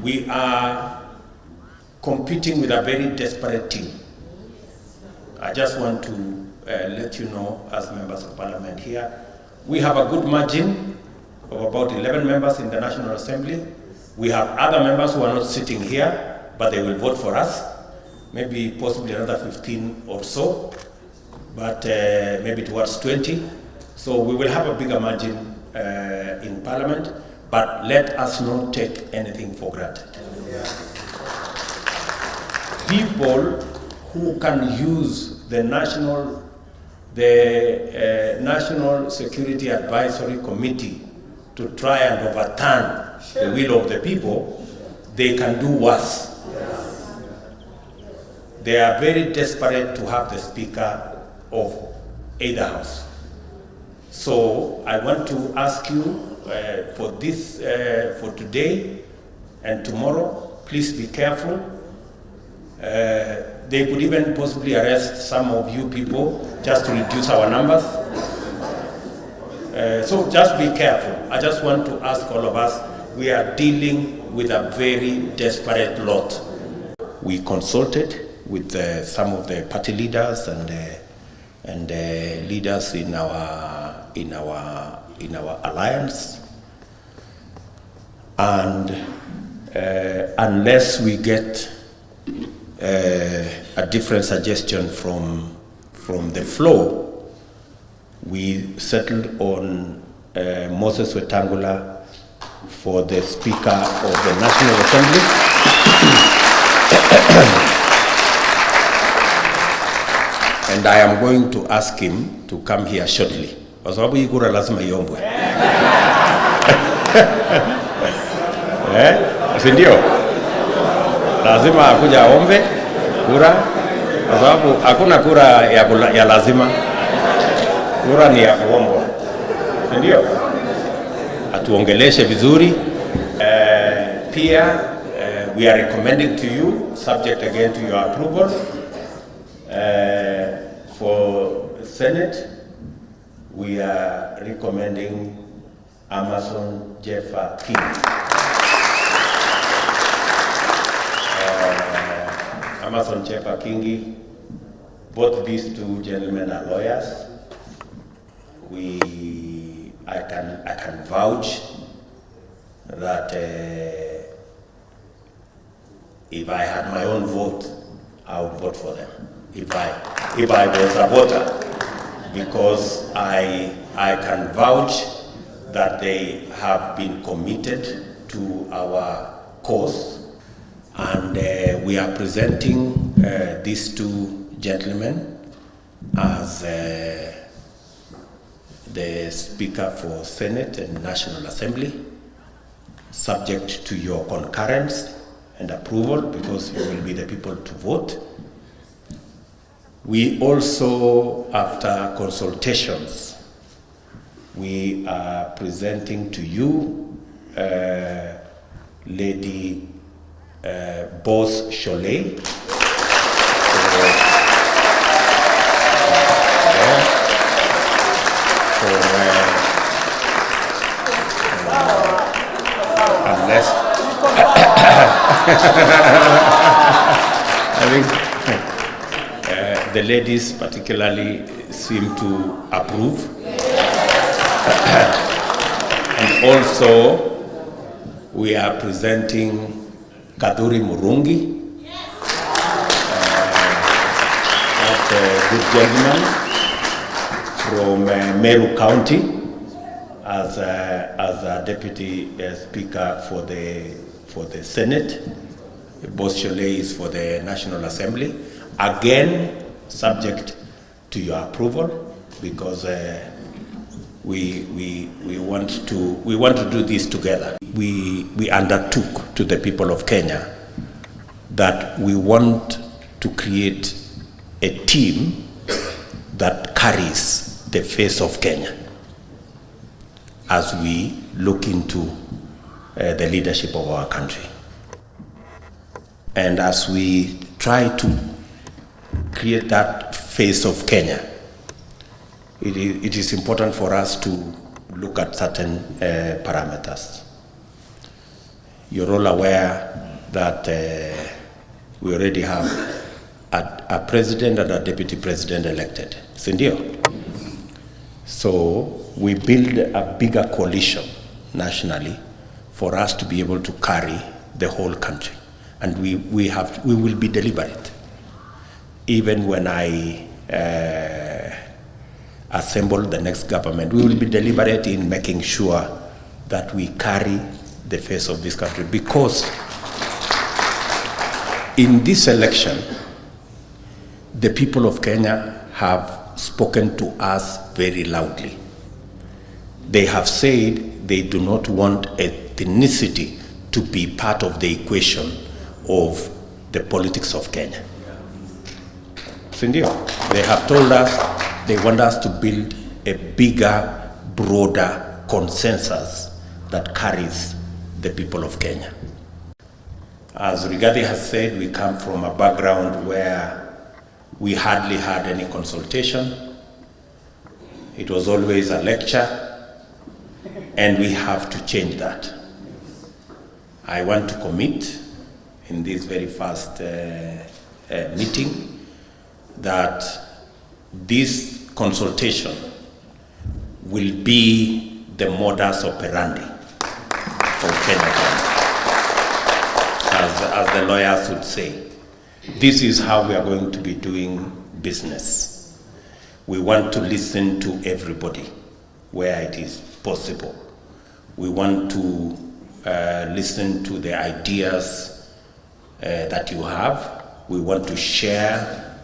We are competing with a very desperate team. I just want to let you know, as members of parliament here, we have a good margin of about 11 members in the National Assembly. We have other members who are not sitting here, but they will vote for us. Maybe possibly another 15 or so, but maybe towards 20. So we will have a bigger margin in parliament, but let us not take anything for granted. People who can use the National Security Advisory Committee to try and overturn the will of the people, they can do worse. They are very desperate to have the Speaker of either house. So I want to ask you for this, for today and tomorrow, please be careful. They could even possibly arrest some of you people just to reduce our numbers. So just be careful. I just want to ask all of us, we are dealing with a very desperate lot. We consulted with some of the party leaders and leaders in our alliance, and unless we get a different suggestion from the floor, we settled on Moses Wetangula for the Speaker of the National Assembly. And I am going to ask him to come here shortly. Kwa sababu hii kura lazima iombwe. Si ndio? Lazima akuja aombe kura, kwa sababu hakuna kura ya lazima. Kura ni ya kuombwa. Si ndio? Atuongeleshe vizuri. Pia we are recommending to you, subject again to your approval, for Senate, we are recommending Amason Jeffa King. Amason Jeffa Kingi, both these two gentlemen are lawyers. I can vouch that if I had my own vote, I would vote for them. If I was a voter, because I can vouch that they have been committed to our cause, and we are presenting these two gentlemen as the Speaker for Senate and National Assembly, subject to your concurrence and approval, because you will be the people to vote. We also, after consultations, we are presenting to you Lady Boss Cholet, unless I think the ladies particularly seem to approve. And also, we are presenting Kaduri Murungi, that good gentleman from Meru County, as a deputy speaker for the Senate. Boss Cholet is for the National Assembly. Again, subject to your approval, because we want to do this together. We undertook to the people of Kenya that we want to create a team that carries the face of Kenya as we look into the leadership of our country. And as we try to create that face of Kenya, it is important for us to look at certain parameters. You're all aware that we already have a president and a deputy president elected. Sindio? So we build a bigger coalition nationally for us to be able to carry the whole country. And we will be deliberate. Even when I assemble the next government, we will be deliberate in making sure that we carry the face of this country. Because in this election, the people of Kenya have spoken to us very loudly. They have said they do not want ethnicity to be part of the equation of the politics of Kenya. Sindio? They have told us they want us to build a bigger, broader consensus that carries the people of Kenya. As Rigathi has said, we come from a background where we hardly had any consultation. It was always a lecture, and we have to change that. I want to commit in this very first meeting that this consultation will be the modus operandi of Kenya, as the lawyers would say. This is how we are going to be doing business. We want to listen to everybody where it is possible. We want to listen to the ideas that you have. We want to share.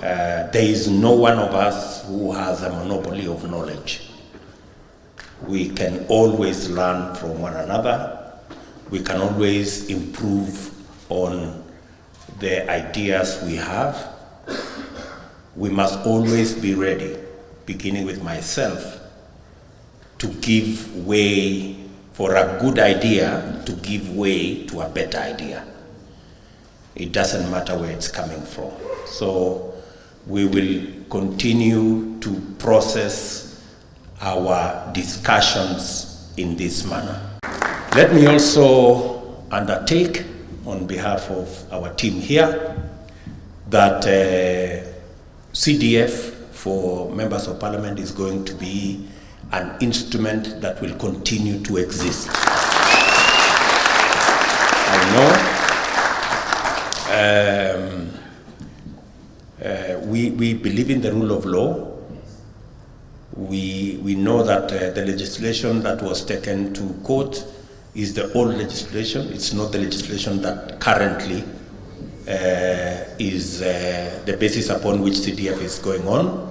There is no one of us who has a monopoly of knowledge. We can always learn from one another. We can always improve on the ideas we have. We must always be ready, beginning with myself, to give way for a good idea, to give way to a better idea. It doesn't matter where it's coming from. So we will continue to process our discussions in this manner. Let me also undertake on behalf of our team here that CDF for members of parliament is going to be an instrument that will continue to exist. I know we believe in the rule of law. We know that the legislation that was taken to court is the old legislation. It's not the legislation that currently is the basis upon which CDF is going on.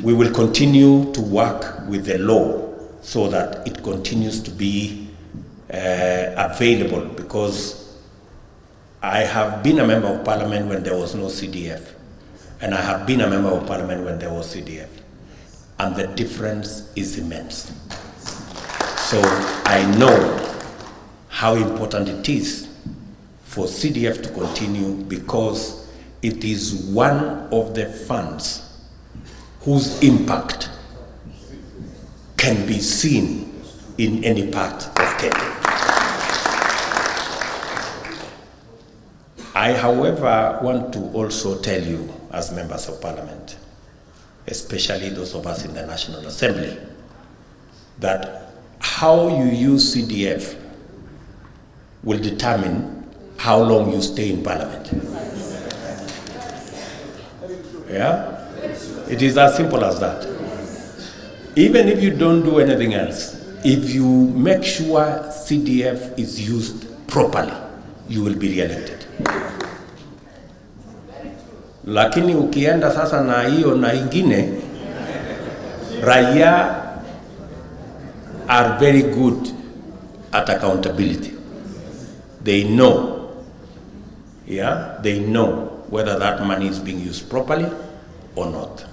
We will continue to work with the law so that it continues to be available, because I have been a member of parliament when there was no CDF, and I have been a member of parliament when there was CDF, and the difference is immense. So I know how important it is for CDF to continue, because it is one of the funds whose impact can be seen in any part of Kenya. I, however, want to also tell you, as members of parliament, especially those of us in the National Assembly, that how you use CDF will determine how long you stay in parliament. Yeah? It is as simple as that. Even if you don't do anything else, if you make sure CDF is used properly, you will be re-elected. Lakini ukienda sasa na hiyo na ingine, raia are very good at accountability. They know, yeah, they know whether that money is being used properly or not.